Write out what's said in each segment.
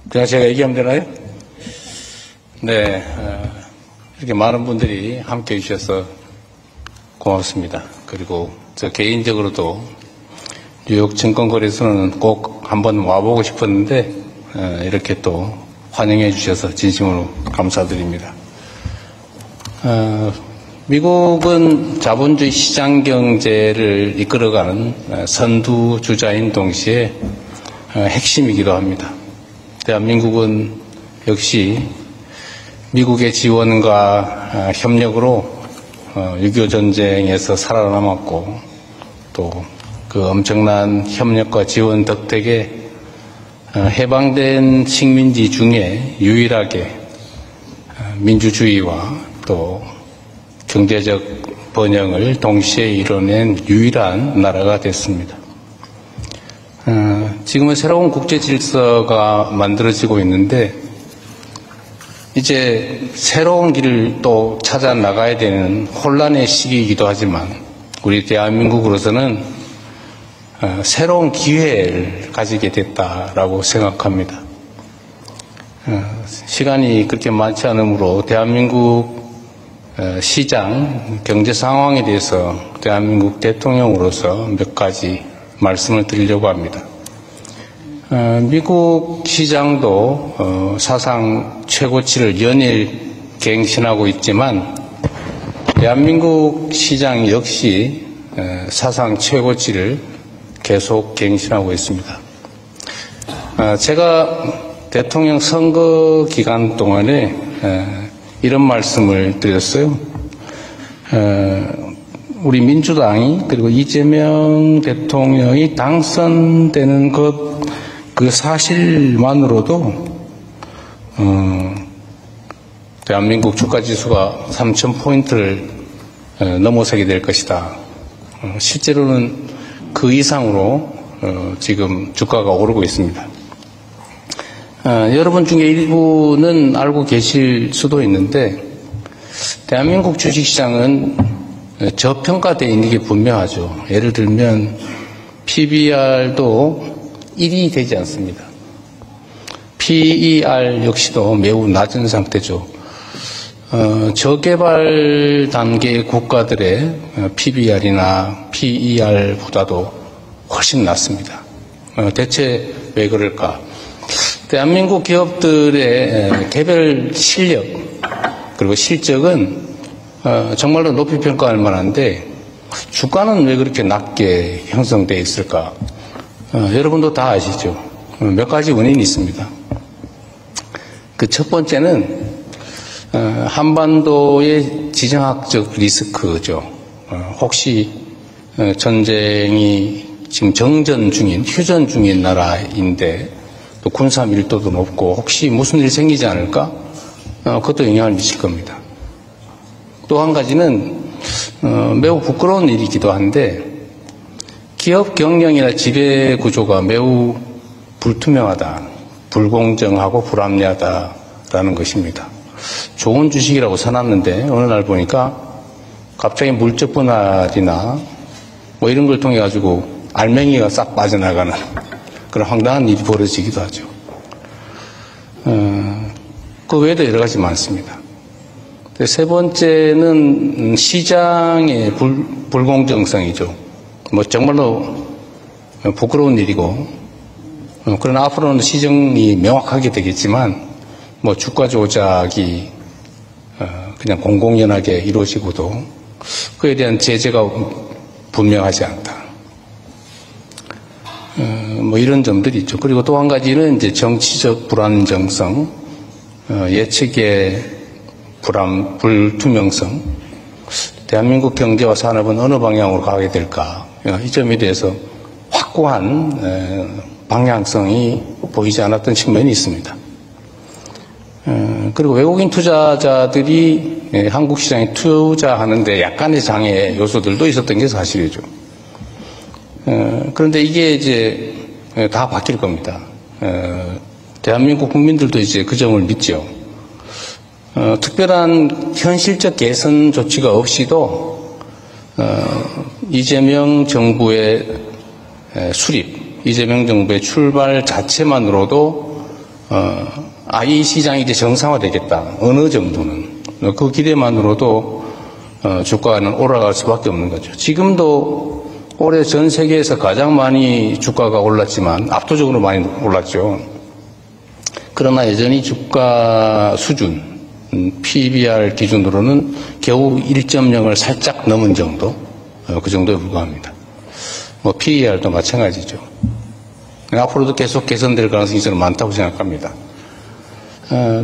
그냥 제가 얘기하면 되나요? 네, 이렇게 많은 분들이 함께 해주셔서 고맙습니다. 그리고 저 개인적으로도 뉴욕 증권거래소는 꼭 한번 와보고 싶었는데 이렇게 또 환영해 주셔서 진심으로 감사드립니다. 미국은 자본주의 시장 경제를 이끌어가는 선두주자인 동시에 핵심이기도 합니다. 대한민국은 역시 미국의 지원과 협력으로 6.25 전쟁에서 살아남았고 또 그 엄청난 협력과 지원 덕택에 해방된 식민지 중에 유일하게 민주주의와 또 경제적 번영을 동시에 이뤄낸 유일한 나라가 됐습니다. 지금은 새로운 국제 질서가 만들어지고 있는데 이제 새로운 길을 또 찾아 나가야 되는 혼란의 시기이기도 하지만 우리 대한민국으로서는 새로운 기회를 가지게 됐다라고 생각합니다. 시간이 그렇게 많지 않으므로 대한민국 시장 경제 상황에 대해서 대한민국 대통령으로서 몇 가지 말씀을 드리려고 합니다. 미국 시장도 사상 최고치를 연일 갱신하고 있지만 대한민국 시장 역시 사상 최고치를 계속 갱신하고 있습니다. 제가 대통령 선거 기간 동안에 이런 말씀을 드렸어요. 우리 민주당이 그리고 이재명 대통령이 당선되는 것 그 사실만으로도 대한민국 주가지수가 3,000포인트를 넘어서게 될 것이다. 실제로는 그 이상으로 지금 주가가 오르고 있습니다. 여러분 중에 일부는 알고 계실 수도 있는데 대한민국 주식시장은 저평가되어 있는 게 분명하죠. 예를 들면 PBR도 1이 되지 않습니다. PER 역시도 매우 낮은 상태죠. 저개발 단계 국가들의 PBR이나 PER보다도 훨씬 낮습니다. 대체 왜 그럴까? 대한민국 기업들의 개별 실력 그리고 실적은 정말로 높이 평가할 만한데 주가는 왜 그렇게 낮게 형성되어 있을까? 여러분도 다 아시죠? 몇 가지 원인이 있습니다. 그 첫 번째는 한반도의 지정학적 리스크죠. 혹시 전쟁이 지금 정전 중인, 휴전 중인 나라인데 또 군사 밀도도 높고 혹시 무슨 일 생기지 않을까? 그것도 영향을 미칠 겁니다. 또 한 가지는 매우 부끄러운 일이기도 한데 기업 경영이나 지배 구조가 매우 불투명하다, 불공정하고 불합리하다라는 것입니다. 좋은 주식이라고 사놨는데 어느 날 보니까 갑자기 물적 분할이나 뭐 이런 걸 통해 가지고 알맹이가 싹 빠져나가는 그런 황당한 일이 벌어지기도 하죠. 그 외에도 여러 가지 많습니다. 세 번째는 시장의 불공정성이죠. 뭐 정말로 부끄러운 일이고 그러나 앞으로는 시정이 명확하게 되겠지만 뭐 주가 조작이 그냥 공공연하게 이루어지고도 그에 대한 제재가 분명하지 않다. 뭐 이런 점들이 있죠. 그리고 또 한 가지는 이제 정치적 불안정성, 예측의 불투명성, 대한민국 경제와 산업은 어느 방향으로 가게 될까? 이 점에 대해서 확고한 방향성이 보이지 않았던 측면이 있습니다. 그리고 외국인 투자자들이 한국 시장에 투자하는데 약간의 장애 요소들도 있었던 게 사실이죠. 그런데 이게 이제 다 바뀔 겁니다. 대한민국 국민들도 이제 그 점을 믿죠. 특별한 현실적 개선 조치가 없이도 이재명 정부의 수립, 이재명 정부의 출발 자체만으로도 이 시장이 이제 정상화되겠다. 어느 정도는. 그 기대만으로도 주가는 올라갈 수밖에 없는 거죠. 지금도 올해 전 세계에서 가장 많이 주가가 올랐지만 압도적으로 많이 올랐죠. 그러나 여전히 주가 수준, PBR 기준으로는 겨우 1.0을 살짝 넘은 정도, 그 정도에 불과합니다. PER도 마찬가지죠. 앞으로도 계속 개선될 가능성이 저는 많다고 생각합니다.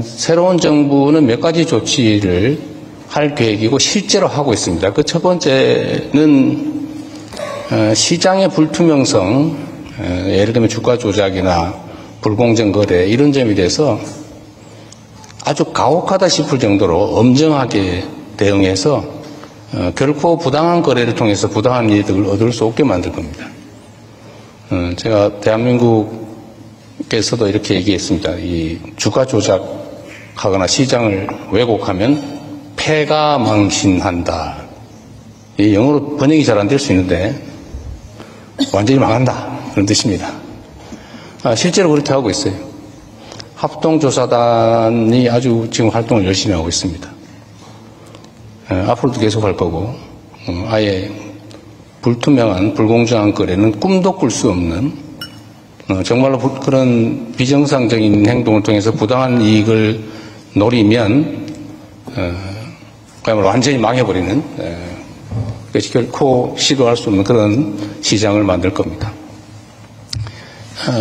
새로운 정부는 몇 가지 조치를 할 계획이고 실제로 하고 있습니다. 그 첫 번째는 시장의 불투명성, 예를 들면 주가 조작이나 불공정 거래 이런 점에 대해서 아주 가혹하다 싶을 정도로 엄정하게 대응해서 결코 부당한 거래를 통해서 부당한 이득을 얻을 수 없게 만들 겁니다. 제가 대한민국에서도 이렇게 얘기했습니다. 이 주가 조작하거나 시장을 왜곡하면 패가 망신한다. 이 영어로 번역이 잘 안 될 수 있는데 완전히 망한다. 그런 뜻입니다. 실제로 그렇게 하고 있어요. 합동조사단이 아주 지금 활동을 열심히 하고 있습니다. 앞으로도 계속 할 거고, 아예 불투명한, 불공정한 거래는 꿈도 꿀 수 없는, 정말로 그런 비정상적인 행동을 통해서 부당한 이익을 노리면, 그야말로 완전히 망해버리는, 그것이 결코 시도할 수 없는 그런 시장을 만들 겁니다.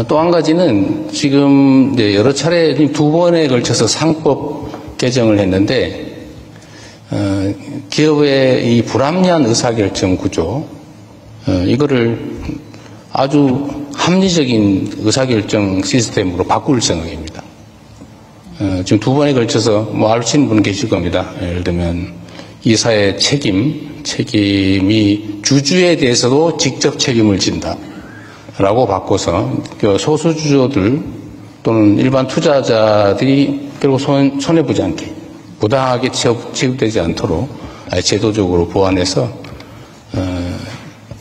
또 한 가지는 지금 여러 차례 두 번에 걸쳐서 상법 개정을 했는데, 기업의 이 불합리한 의사결정 구조, 이거를 아주 합리적인 의사결정 시스템으로 바꿀 생각입니다. 지금 두 번에 걸쳐서 아시는 분 계실 겁니다. 예를 들면 이사의 책임이 주주에 대해서도 직접 책임을 진다. 라고 바꿔서 소수주주들 또는 일반 투자자들이 결국 손해보지 않게 부당하게 취급되지 않도록 제도적으로 보완해서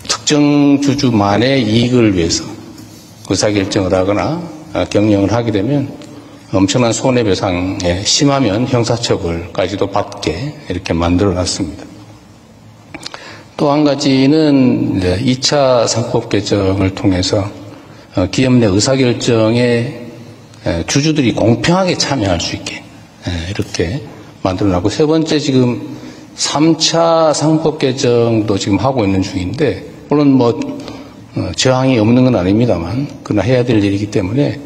특정 주주만의 이익을 위해서 의사결정을 하거나 경영을 하게 되면 엄청난 손해배상에 심하면 형사처벌까지도 받게 이렇게 만들어놨습니다. 또 한 가지는 2차 상법 개정을 통해서 기업 내 의사결정에 주주들이 공평하게 참여할 수 있게 이렇게 만들어놨고, 세 번째 지금 3차 상법 개정도 지금 하고 있는 중인데, 물론 저항이 없는 건 아닙니다만 그러나 해야 될 일이기 때문에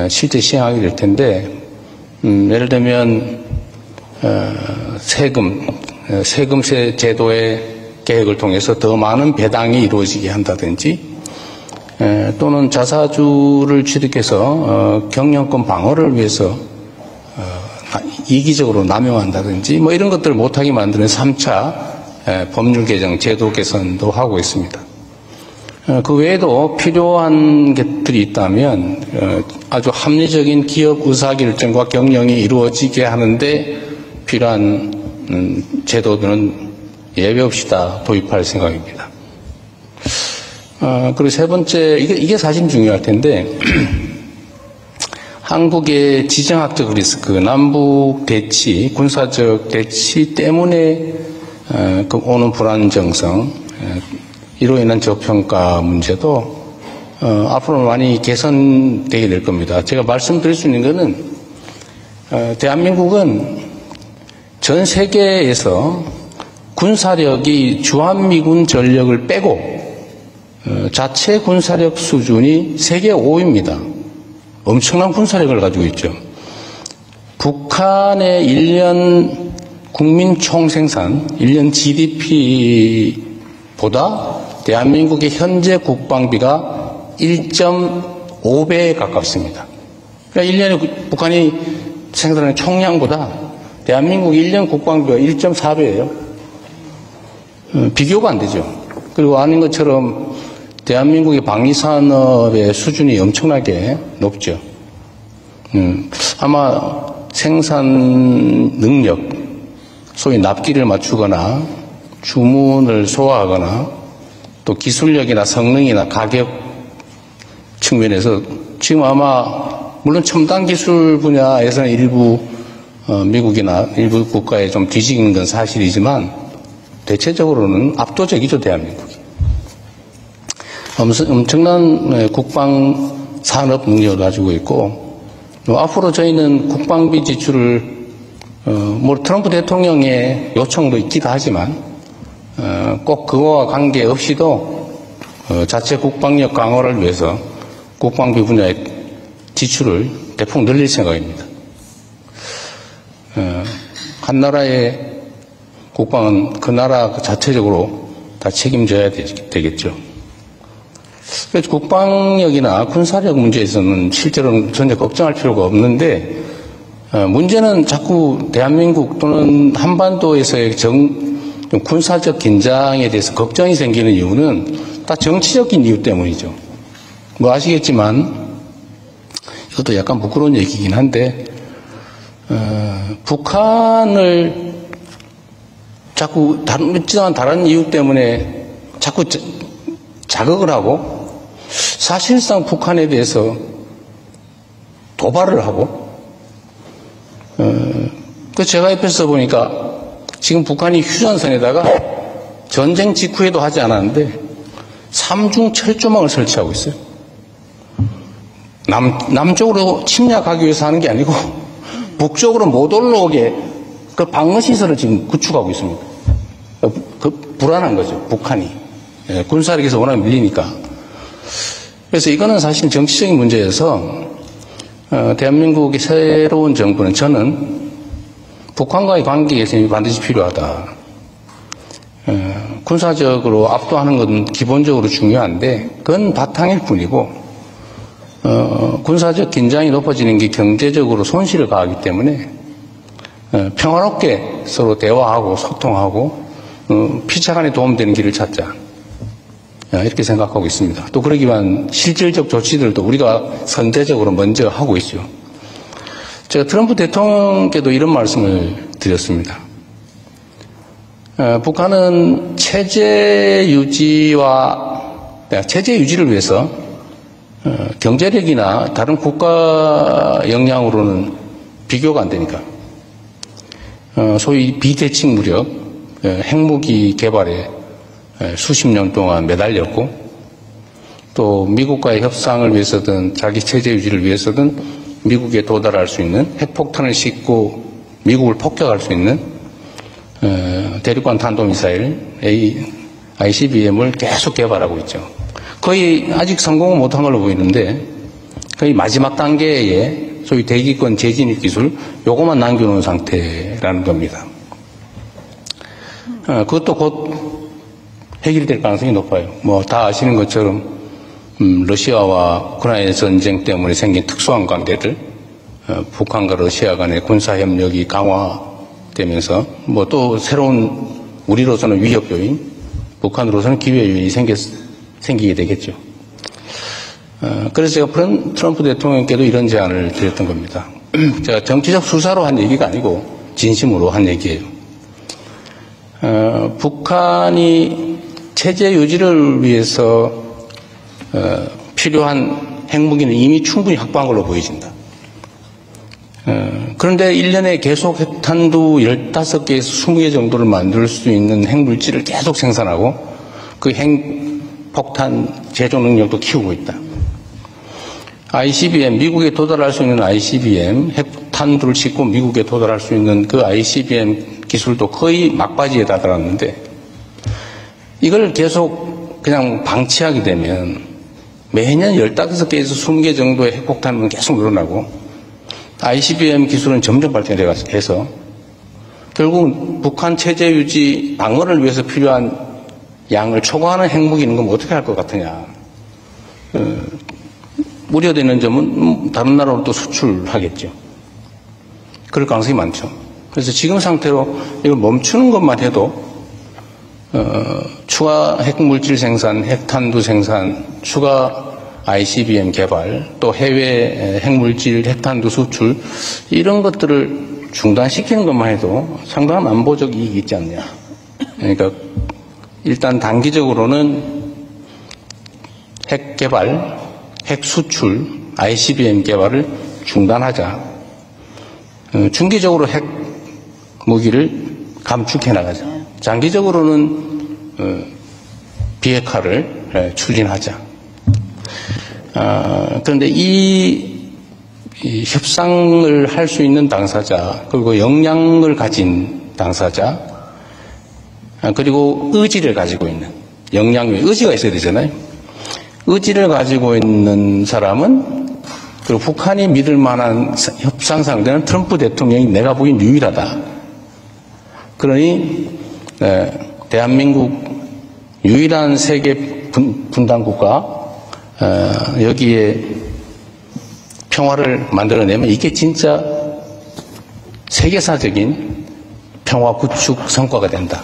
실제 시행하게 될 텐데, 예를 들면 세금세 제도의 계획을 통해서 더 많은 배당이 이루어지게 한다든지, 또는 자사주를 취득해서 경영권 방어를 위해서 이기적으로 남용한다든지 이런 것들을 못하게 만드는 3차 법률 개정, 제도 개선도 하고 있습니다. 그 외에도 필요한 것들이 있다면 아주 합리적인 기업 의사결정과 경영이 이루어지게 하는데 필요한 제도들은 예외 없이 다 도입할 생각입니다. 그리고 세 번째, 이게 사실 중요할 텐데, 한국의 지정학적 리스크, 남북 대치, 군사적 대치 때문에 오는 불안정성, 이로 인한 저평가 문제도 앞으로 많이 개선되게 될 겁니다. 제가 말씀드릴 수 있는 것은 대한민국은 전 세계에서 군사력이 주한미군 전력을 빼고 자체 군사력 수준이 세계 5위입니다. 엄청난 군사력을 가지고 있죠. 북한의 1년 국민 총생산, 1년 GDP보다 대한민국의 현재 국방비가 1.5배에 가깝습니다. 그러니까 1년에 북한이 생산하는 총량보다 대한민국 1년 국방비가 1.4배예요. 비교가 안 되죠. 그리고 아는 것처럼 대한민국의 방위산업의 수준이 엄청나게 높죠. 아마 생산 능력, 소위 납기를 맞추거나 주문을 소화하거나 또 기술력이나 성능이나 가격 측면에서 지금 아마 물론 첨단 기술 분야에서는 일부 미국이나 일부 국가에 좀 뒤지긴 건 사실이지만 대체적으로는 압도적이죠, 대한민국이. 엄청난 국방 산업 능력을 가지고 있고, 앞으로 저희는 국방비 지출을 뭐 트럼프 대통령의 요청도 있기도 하지만 꼭 그거와 관계없이도 자체 국방력 강화를 위해서 국방비 분야의 지출을 대폭 늘릴 생각입니다. 한 나라의 국방은 그 나라 자체적으로 다 책임져야 되겠죠. 그래서 국방력이나 군사력 문제에서는 실제로는 전혀 걱정할 필요가 없는데, 문제는 자꾸 대한민국 또는 한반도에서의 군사적 긴장에 대해서 걱정이 생기는 이유는 다 정치적인 이유 때문이죠. 뭐 아시겠지만, 이것도 약간 부끄러운 얘기긴 한데, 북한을 자꾸 다른 이유 때문에 자꾸 자극을 하고, 사실상 북한에 대해서 도발을 하고, 제가 옆에서 보니까 지금 북한이 휴전선에다가 전쟁 직후에도 하지 않았는데 3중 철조망을 설치하고 있어요. 남쪽으로 침략하기 위해서 하는 게 아니고 북쪽으로 못 올라오게 그 방어시설을 지금 구축하고 있습니다. 불안한 거죠, 북한이. 군사력에서 워낙 밀리니까. 그래서 이거는 사실 정치적인 문제여서 대한민국의 새로운 정부는 저는 북한과의 관계 개선이 반드시 필요하다. 군사적으로 압도하는 건 기본적으로 중요한데 그건 바탕일 뿐이고, 군사적 긴장이 높아지는 게 경제적으로 손실을 가하기 때문에 평화롭게 서로 대화하고 소통하고 피차간에 도움되는 길을 찾자, 이렇게 생각하고 있습니다. 또 그러기 위한 실질적 조치들도 우리가 선제적으로 먼저 하고 있죠. 제가 트럼프 대통령께도 이런 말씀을 드렸습니다. 북한은 체제 유지를 위해서 경제력이나 다른 국가 역량으로는 비교가 안 되니까 소위 비대칭 무력, 핵무기 개발에 수십 년 동안 매달렸고, 또 미국과의 협상을 위해서든 자기 체제 유지를 위해서든 미국에 도달할 수 있는 핵폭탄을 싣고 미국을 폭격할 수 있는 대륙간 탄도미사일 ICBM을 계속 개발하고 있죠. 거의 아직 성공은 못한 걸로 보이는데 거의 마지막 단계의 소위 대기권 재진입 기술 요거만 남겨놓은 상태라는 겁니다. 그것도 곧 해결될 가능성이 높아요. 뭐 다 아시는 것처럼 러시아와 우크라이나 전쟁 때문에 생긴 특수한 관계들, 북한과 러시아 간의 군사 협력이 강화되면서 뭐 또 새로운 우리로서는 위협 요인, 북한으로서는 기회 요인이 생기게 되겠죠. 그래서 제가 트럼프 대통령께도 이런 제안을 드렸던 겁니다. 제가 정치적 수사로 한 얘기가 아니고 진심으로 한 얘기예요. 북한이 체제 유지를 위해서 필요한 핵무기는 이미 충분히 확보한 걸로 보여진다. 그런데 1년에 계속 핵탄두 15개에서 20개 정도를 만들 수 있는 핵물질을 계속 생산하고 그 핵폭탄 제조 능력도 키우고 있다. ICBM, 미국에 도달할 수 있는 ICBM, 핵탄두를 싣고 미국에 도달할 수 있는 그 ICBM 기술도 거의 막바지에 다다랐는데, 이걸 계속 그냥 방치하게 되면 매년 15개에서 20개 정도의 핵폭탄은 계속 늘어나고 ICBM 기술은 점점 발전해서 결국 북한 체제 유지 방어를 위해서 필요한 양을 초과하는 핵무기는 그럼 어떻게 할 것 같으냐. 우려되는 점은 다른 나라로 또 수출하겠죠. 그럴 가능성이 많죠. 그래서 지금 상태로 이걸 멈추는 것만 해도 추가 핵물질 생산, 핵탄두 생산, 추가 ICBM 개발, 또 해외 핵물질, 핵탄두 수출, 이런 것들을 중단시키는 것만 해도 상당한 안보적 이익이 있지 않냐. 그러니까 일단 단기적으로는 핵 개발, 핵 수출, ICBM 개발을 중단하자. 중기적으로 핵 무기를 감축해 나가자. 장기적으로는 비핵화를 추진하자. 그런데 이 협상을 할 수 있는 당사자, 그리고 역량을 가진 당사자, 그리고 의지를 가지고 있는, 역량 외에 의지가 있어야 되잖아요. 의지를 가지고 있는 사람은, 그리고 북한이 믿을 만한 협상 상대는 트럼프 대통령이 내가 보기엔 유일하다. 그러니 대한민국 유일한 세계 분단 국가, 여기에 평화를 만들어내면 이게 진짜 세계사적인 평화 구축 성과가 된다.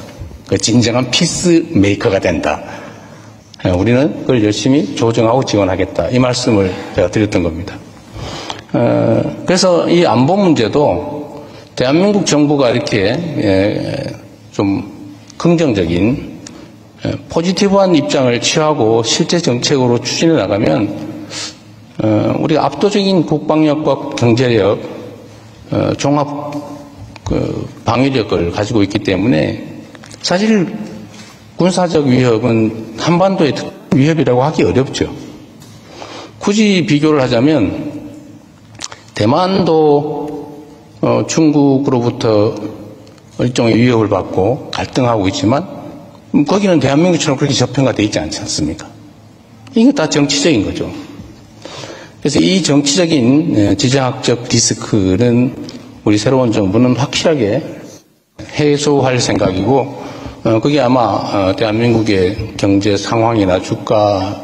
진정한 피스 메이커가 된다. 우리는 그걸 열심히 조정하고 지원하겠다. 이 말씀을 제가 드렸던 겁니다. 그래서 이 안보 문제도 대한민국 정부가 이렇게 좀 긍정적인 포지티브한 입장을 취하고 실제 정책으로 추진해 나가면 우리가 압도적인 국방력과 경제력, 종합 방위력을 가지고 있기 때문에 사실 군사적 위협은 한반도의 위협이라고 하기 어렵죠. 굳이 비교를 하자면 대만도 중국으로부터 일종의 위협을 받고 갈등하고 있지만 거기는 대한민국처럼 그렇게 저평가되어 있지 않지 않습니까? 이게 다 정치적인 거죠. 그래서 이 정치적인 지정학적 리스크는 우리 새로운 정부는 확실하게 해소할 생각이고, 그게 아마 대한민국의 경제 상황이나 주가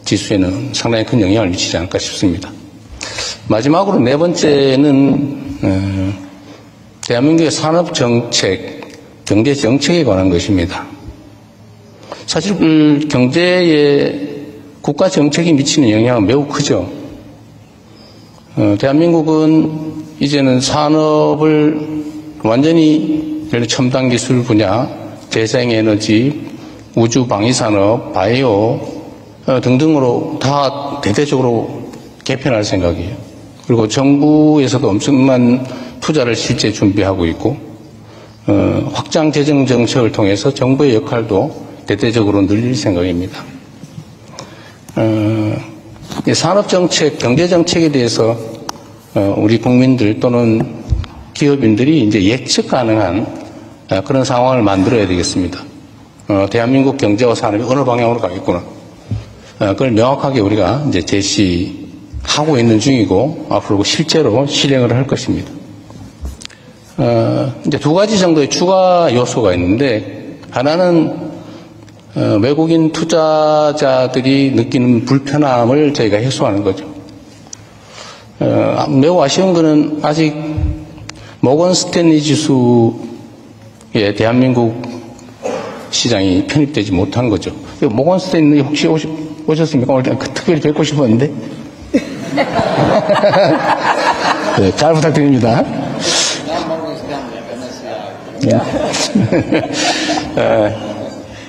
지수에는 상당히 큰 영향을 미치지 않을까 싶습니다. 마지막으로 네 번째는 대한민국의 산업정책, 경제정책에 관한 것입니다. 사실 경제에 국가정책이 미치는 영향은 매우 크죠. 대한민국은 이제는 산업을 완전히 첨단 기술 분야, 재생에너지, 우주방위산업, 바이오 등등으로 다 대대적으로 개편할 생각이에요. 그리고 정부에서도 엄청난 투자를 실제 준비하고 있고, 확장 재정 정책을 통해서 정부의 역할도 대대적으로 늘릴 생각입니다. 산업정책, 경제정책에 대해서 우리 국민들 또는 기업인들이 이제 예측 가능한 그런 상황을 만들어야 되겠습니다. 대한민국 경제와 산업이 어느 방향으로 가겠구나. 그걸 명확하게 우리가 이제 제시하고 있는 중이고 앞으로 실제로 실행을 할 것입니다. 이제 두 가지 정도의 추가 요소가 있는데, 하나는 외국인 투자자들이 느끼는 불편함을 저희가 해소하는 거죠. 매우 아쉬운 것은 아직 모건 스탠리 지수에 대한민국 시장이 편입되지 못한 거죠. 모건 스탠리 혹시 오셨습니까? 오늘 특별히 뵙고 싶었는데. 네, 잘 부탁드립니다.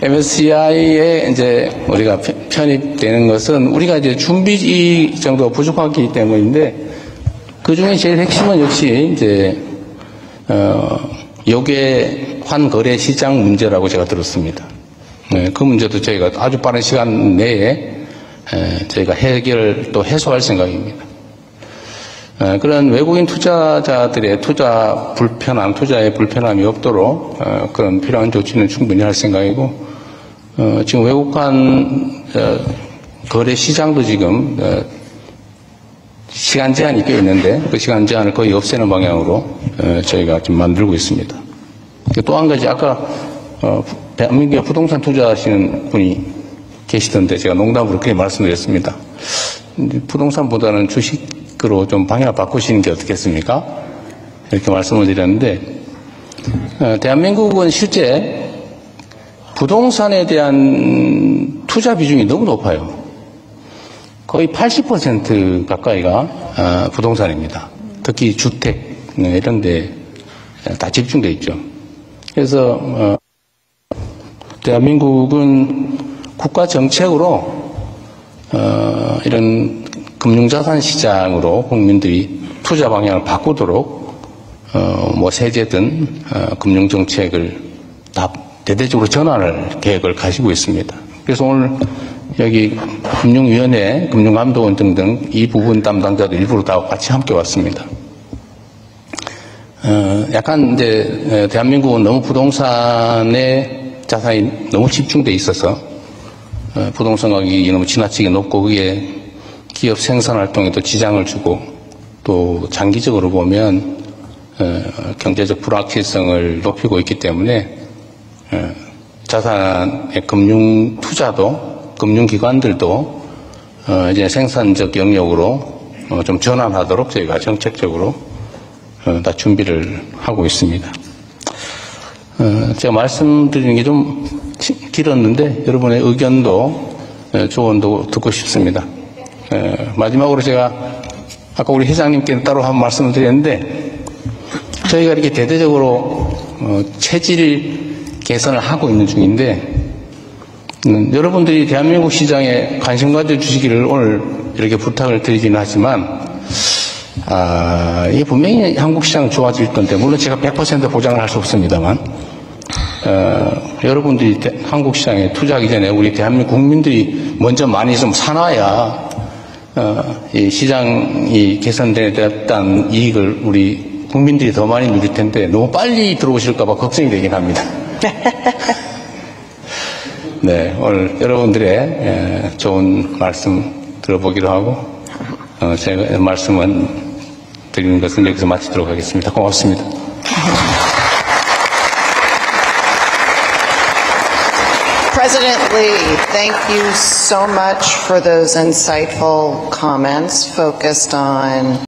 MSCI에 이제 우리가 편입되는 것은 우리가 이제 준비 정도가 부족하기 때문인데, 그 중에 제일 핵심은 역시 이제 역외 환거래 시장 문제라고 제가 들었습니다. 네, 그 문제도 저희가 아주 빠른 시간 내에 저희가 해결 또 해소할 생각입니다. 그런 외국인 투자자들의 투자에 불편함이 없도록 그런 필요한 조치는 충분히 할 생각이고, 지금 외국간 거래 시장도 지금 시간 제한이 꽤 있는데 그 시간 제한을 거의 없애는 방향으로 저희가 지금 만들고 있습니다. 또 한 가지, 아까 대한민국에 부동산 투자하시는 분이 계시던데 제가 농담으로 그렇게 말씀드렸습니다. 부동산보다는 주식으로 좀 방향을 바꾸시는 게 어떻겠습니까? 이렇게 말씀을 드렸는데, 대한민국은 실제 부동산에 대한 투자 비중이 너무 높아요. 거의 80% 가까이가 부동산입니다. 특히 주택 이런 데 다 집중돼 있죠. 그래서 대한민국은 국가 정책으로 이런 금융자산 시장으로 국민들이 투자 방향을 바꾸도록 뭐 세제든 금융 정책을 다 대대적으로 전환할 계획을 가지고 있습니다. 그래서 오늘 여기 금융위원회, 금융감독원 등등 이 부분 담당자들 일부러 다 같이 함께 왔습니다. 약간 이제 대한민국은 너무 부동산에 자산이 너무 집중돼 있어서 부동산 가격이 너무 지나치게 높고 그게 기업 생산 활동에도 지장을 주고 또 장기적으로 보면 경제적 불확실성을 높이고 있기 때문에 자산의 금융 투자도 금융기관들도 이제 생산적 영역으로 좀 전환하도록 저희가 정책적으로 다 준비를 하고 있습니다. 제가 말씀드리는 게 좀 길었는데 여러분의 의견도 조언도 듣고 싶습니다. 마지막으로 제가 아까 우리 회장님께 따로 한 말씀을 드렸는데 저희가 이렇게 대대적으로 체질 개선을 하고 있는 중인데 여러분들이 대한민국 시장에 관심 가져주시기를 오늘 이렇게 부탁을 드리기는 하지만 이게 분명히 한국 시장은 좋아질 건데 물론 제가 100% 보장을 할 수 없습니다만 여러분들이 한국 시장에 투자하기 전에 우리 대한민국 국민들이 먼저 많이 좀 사놔야 이 시장이 개선됐다는 이익을 우리 국민들이 더 많이 누릴 텐데 너무 빨리 들어오실까 봐 걱정이 되긴 합니다. 네, 오늘 여러분들의 좋은 말씀 들어보기로 하고 제가 말씀은 드리는 것은 여기서 마치도록 하겠습니다. 고맙습니다. President Lee, thank you so much for those insightful comments focused on